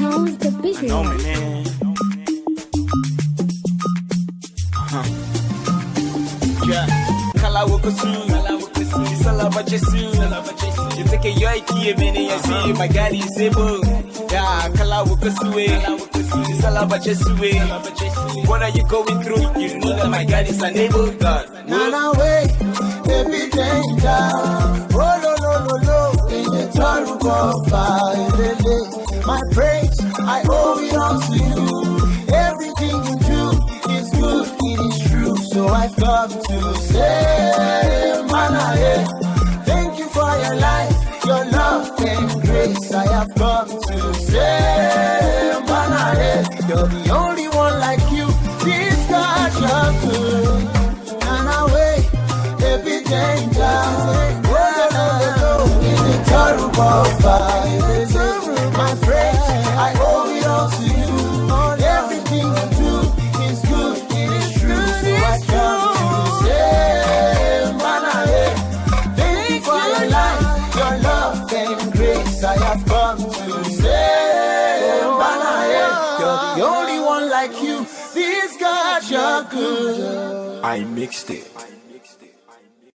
knows the business. I know, man. Yeah. Kala wokosu, salava jesu. You take a yoiki, many I see my God is able. Yeah, kala wokosu, salava jesu. What are you going through? You know that my God is unable, God. Nana way, baby danger. Oh no no no no, in the dark of fire, my praise I owe it all to you. Everything you do is good, it is true. So I've come to say, Manae, thank you for your life, your love and grace. I have come to say, Manae, you're the only one like you. This God, you're good. Danger, in the terrible fire, my friend, I owe it all to you. Everything you do is good, it is true. So I come to say, Manae, thank you for your life, your love and grace. I have come to say, Manae, you're the only one like you. This God, you're good. I mixed it.